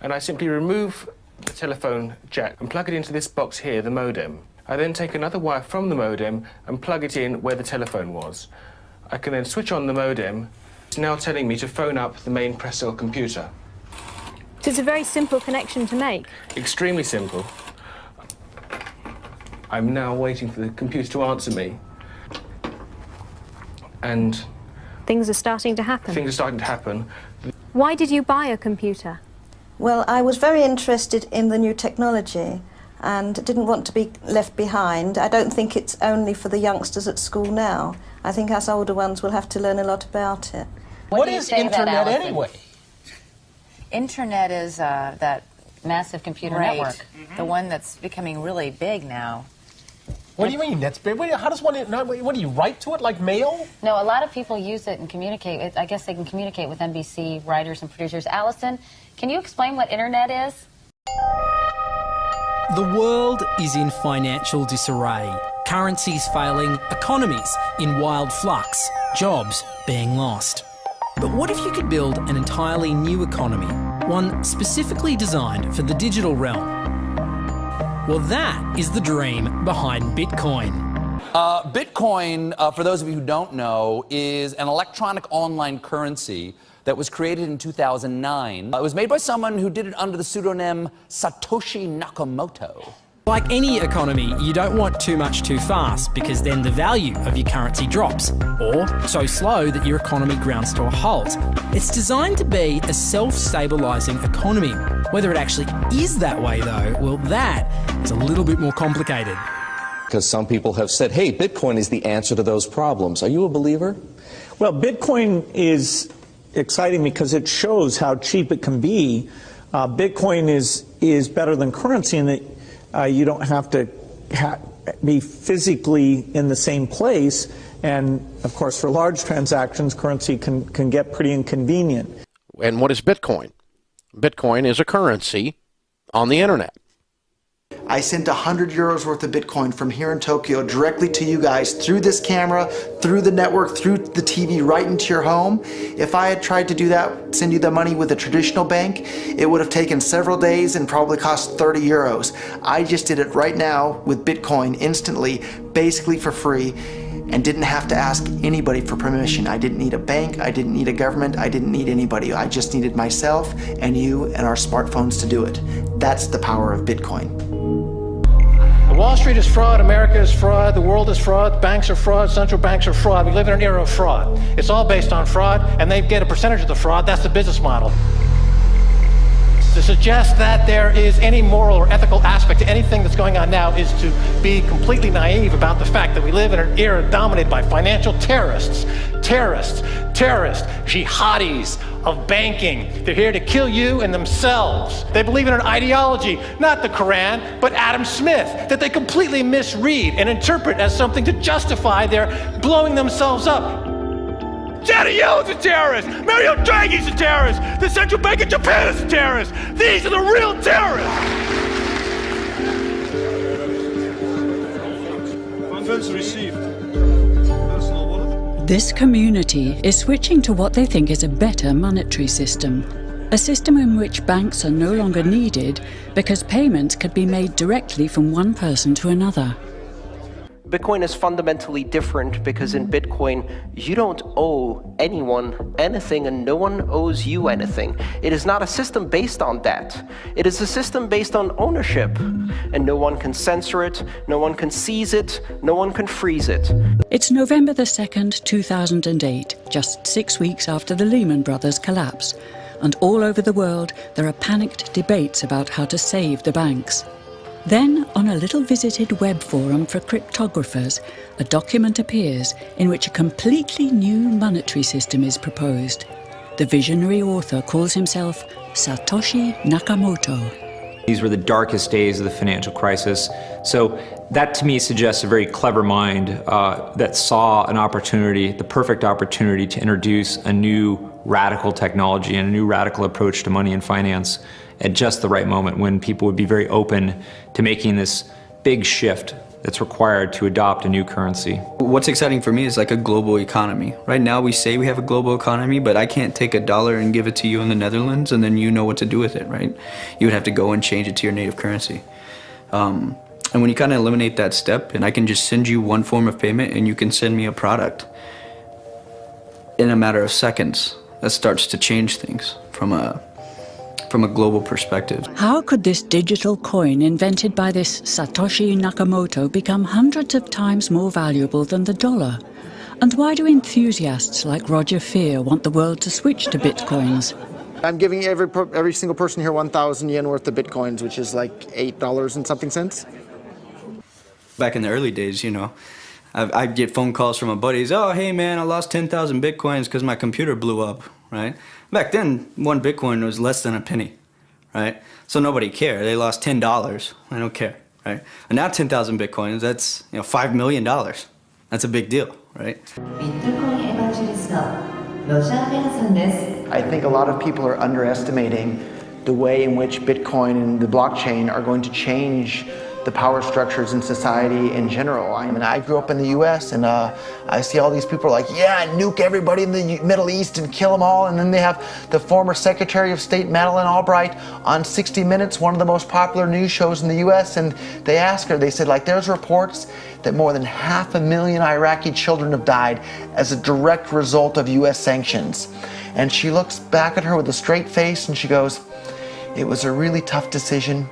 and I simply remove the telephone jack and plug it into this box here, the modem. I then take another wire from the modem and plug it in where the telephone was. I can then switch on the modem. It's now telling me to phone up the main press cell computer. So it's a very simple connection to make. Extremely simple. I'm now waiting for the computer to answer me. And things are starting to happen. Things are starting to happen. Why did you buy a computer? Well, I was very interested in the new technology and didn't want to be left behind. I don't think it's only for the youngsters at school now. I think us older ones will have to learn a lot about it. What is Internet anyway? Internet is that massive computer network, the one that's becoming really big now. What do you mean? That's big. How does one? What do you write to it like mail? No, a lot of people use it and communicate. I guess they can communicate with NBC writers and producers. Allison, can you explain what Internet is? The world is in financial disarray. Currencies failing, economies in wild flux, jobs being lost. But what if you could build an entirely new economy, one specifically designed for the digital realm? Well, that is the dream behind Bitcoin. Bitcoin, for those of you who don't know, is an electronic online currency that was created in 2009. It was made by someone who did it under the pseudonym Satoshi Nakamoto. Like any economy, you don't want too much too fast because then the value of your currency drops, or so slow that your economy grounds to a halt. It's designed to be a self-stabilising economy. Whether it actually is that way though, well, that is a little bit more complicated. Because some people have said, hey, Bitcoin is the answer to those problems. Are you a believer? Well, Bitcoin is exciting because it shows how cheap it can be. Bitcoin is better than currency in that you don't have to be physically in the same place, and of course for large transactions currency can get pretty inconvenient. And what is Bitcoin? Bitcoin is a currency on the internet. I sent 100 euros worth of Bitcoin from here in Tokyo directly to you guys through this camera, through the network, through the TV, right into your home. If I had tried to do that, send you the money with a traditional bank, it would have taken several days and probably cost 30 euros. I just did it right now with Bitcoin instantly, basically for free, and didn't have to ask anybody for permission. I didn't need a bank, I didn't need a government, I didn't need anybody. I just needed myself and you and our smartphones to do it. That's the power of Bitcoin. Wall Street is fraud, America is fraud, the world is fraud, banks are fraud, central banks are fraud. We live in an era of fraud. It's all based on fraud, and they get a percentage of the fraud. That's the business model. To suggest that there is any moral or ethical aspect to anything that's going on now is to be completely naive about the fact that we live in an era dominated by financial terrorists, jihadis of banking. They're here to kill you and themselves. They believe in an ideology, not the Quran, but Adam Smith, that they completely misread and interpret as something to justify their blowing themselves up. Janet Yellen's a terrorist! Mario Draghi's a terrorist! The Central Bank of Japan is a terrorist! These are the real terrorists! Funds received. This community is switching to what they think is a better monetary system. A system in which banks are no longer needed because payments could be made directly from one person to another. Bitcoin is fundamentally different because in Bitcoin, you don't owe anyone anything and no one owes you anything. It is not a system based on debt. It is a system based on ownership. And no one can censor it, no one can seize it, no one can freeze it. It's November the 2nd, 2008, just 6 weeks after the Lehman Brothers collapse. And all over the world, there are panicked debates about how to save the banks. Then, on a little visited web forum for cryptographers, a document appears in which a completely new monetary system is proposed. The visionary author calls himself Satoshi Nakamoto. These were the darkest days of the financial crisis. So that to me suggests a very clever mind that saw an opportunity, the perfect opportunity to introduce a new radical technology and a new radical approach to money and finance at just the right moment when people would be very open to making this big shift that's required to adopt a new currency. What's exciting for me is like a global economy. Right now we say we have a global economy, but I can't take $1 and give it to you in the Netherlands and then you know what to do with it, right? You would have to go and change it to your native currency. And when you kind of eliminate that step, and I can just send you one form of payment and you can send me a product in a matter of seconds, that starts to change things from a global perspective. How could this digital coin invented by this Satoshi Nakamoto become hundreds of times more valuable than the dollar? And why do enthusiasts like Roger Fear want the world to switch to bitcoins? I'm giving every single person here 1,000 yen worth of bitcoins, which is like $8 and something cents. Back in the early days, you know, I'd get phone calls from my buddies. Oh, hey man, I lost 10,000 bitcoins because my computer blew up, right? Back then, one bitcoin was less than a penny, right? So nobody cared. They lost $10. I don't care, right? And now 10,000 bitcoins, that's $5 million. That's a big deal, right? I think a lot of people are underestimating the way in which Bitcoin and the blockchain are going to change the power structures in society in general. I mean, I grew up in the US and I see all these people like, yeah, nuke everybody in the Middle East and kill them all. And then they have the former Secretary of State, Madeleine Albright, on 60 Minutes, one of the most popular news shows in the US. And they asked her, they said, like, there's reports that more than 500,000 Iraqi children have died as a direct result of US sanctions. And she looks back at her with a straight face and she goes, it was a really tough decision,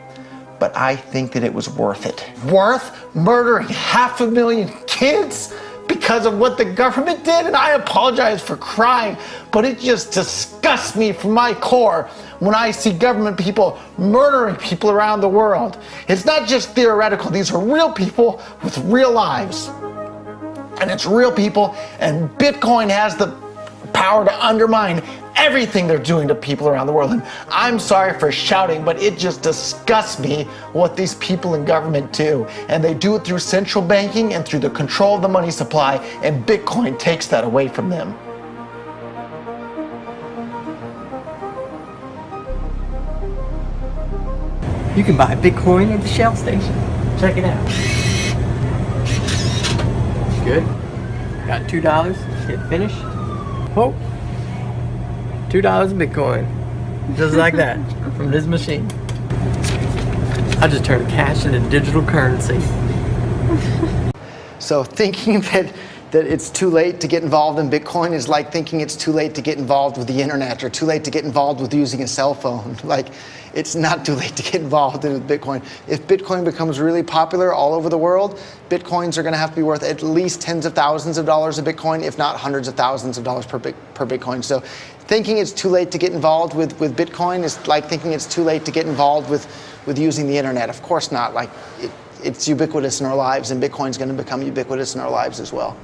but I think that it was worth it. Worth murdering 500,000 kids because of what the government did? And I apologize for crying, but it just disgusts me from my core when I see government people murdering people around the world. It's not just theoretical, these are real people with real lives. And it's real people, and Bitcoin has the power to undermine everything they're doing to people around the world. And I'm sorry for shouting, but it just disgusts me what these people in government do. And they do it through central banking and through the control of the money supply, and Bitcoin takes that away from them. You can buy Bitcoin at the Shell station. Check it out. Good. Got $2. Hit finish. Oh. $2 Bitcoin. Just like that. From this machine. I just turned cash into digital currency. So thinking that it's too late to get involved in Bitcoin is like thinking it's too late to get involved with the internet or too late to get involved with using a cell phone. Like, it's not too late to get involved in Bitcoin. If Bitcoin becomes really popular all over the world, Bitcoins are going to have to be worth at least tens of thousands of dollars a Bitcoin, if not hundreds of thousands of dollars per Bitcoin. So thinking it's too late to get involved with Bitcoin is like thinking it's too late to get involved with using the internet. Of course not. Like, it's ubiquitous in our lives, and Bitcoin's going to become ubiquitous in our lives as well.